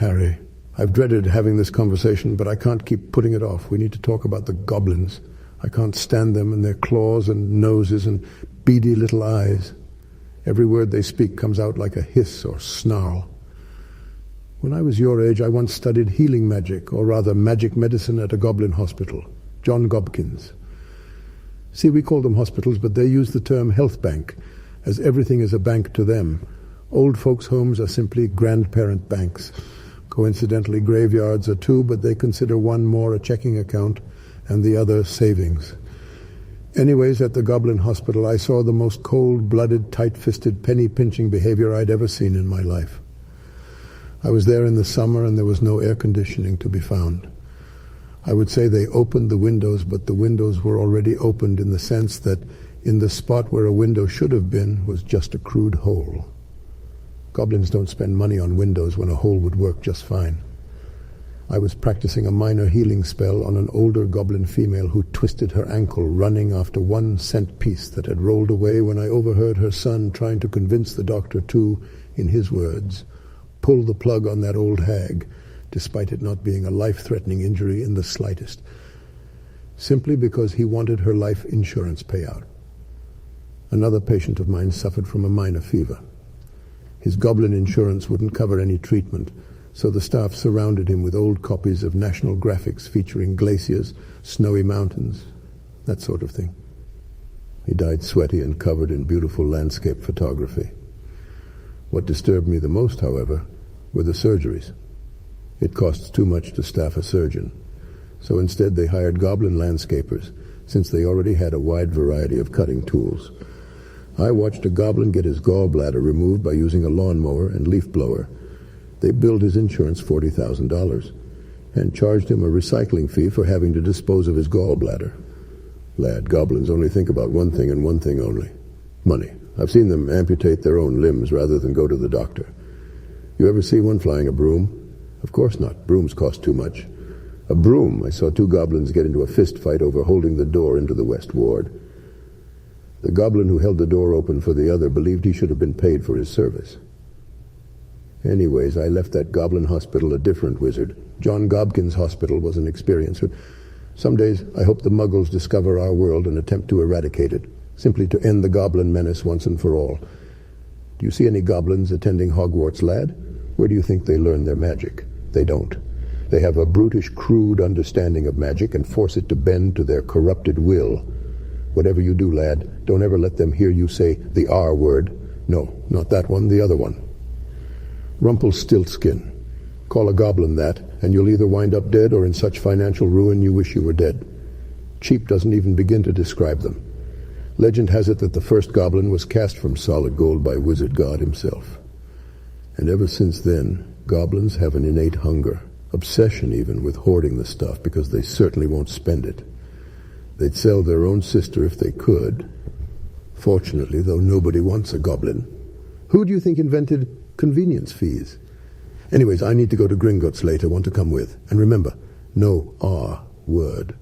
Harry. I've dreaded having this conversation, but I can't keep putting it off. We need to talk about the goblins. I can't stand them and their claws and noses and beady little eyes. Every word they speak comes out like a hiss or snarl. When I was your age, I once studied healing magic, or rather magic medicine at a goblin hospital, John Gobkins. See, we call them hospitals, but they use the term health bank, as everything is a bank to them. Old folks' homes are simply grandparent banks. Coincidentally, graveyards are too, but they consider one more a checking account and the other savings. Anyways, at the Goblin Hospital, I saw the most cold-blooded, tight-fisted, penny-pinching behavior I'd ever seen in my life. I was there in the summer, and there was no air conditioning to be found. I would say they opened the windows, but the windows were already opened in the sense that in the spot where a window should have been was just a crude hole. Goblins don't spend money on windows when a hole would work just fine. I was practicing a minor healing spell on an older goblin female who twisted her ankle running after 1 cent piece that had rolled away when I overheard her son trying to convince the doctor to, in his words, pull the plug on that old hag, despite it not being a life-threatening injury in the slightest, simply because he wanted her life insurance payout. Another patient of mine suffered from a minor fever. His goblin insurance wouldn't cover any treatment, so the staff surrounded him with old copies of national graphics featuring glaciers, snowy mountains, that sort of thing. He died sweaty and covered in beautiful landscape photography. What disturbed me the most, however, were the surgeries. It costs too much to staff a surgeon, so instead they hired goblin landscapers, since they already had a wide variety of cutting tools. I watched a goblin get his gallbladder removed by using a lawnmower and leaf blower. They billed his insurance $40,000 and charged him a recycling fee for having to dispose of his gallbladder. Lad, goblins only think about one thing and one thing only: money. I've seen them amputate their own limbs rather than go to the doctor. You ever see one flying a broom? Of course not. Brooms cost too much. A broom, I saw 2 goblins get into a fist fight over holding the door into the West Ward. The goblin who held the door open for the other believed he should have been paid for his service. Anyways, I left that goblin hospital a different wizard. John Gobkins Hospital was an experience. Some days I hope the Muggles discover our world and attempt to eradicate it, simply to end the goblin menace once and for all. Do you see any goblins attending Hogwarts, lad? Where do you think they learn their magic? They don't. They have a brutish, crude understanding of magic and force it to bend to their corrupted will. Whatever you do, lad, don't ever let them hear you say the R word. No, not that one, the other one. Rumpelstiltskin. Call a goblin that, and you'll either wind up dead or in such financial ruin you wish you were dead. Cheap doesn't even begin to describe them. Legend has it that the first goblin was cast from solid gold by Wizard God himself. And ever since then, goblins have an innate hunger, obsession even, with hoarding the stuff because they certainly won't spend it. They'd sell their own sister if they could. Fortunately, though, nobody wants a goblin. Who do you think invented convenience fees? Anyways, I need to go to Gringotts later. Want to come with? And remember, no R word.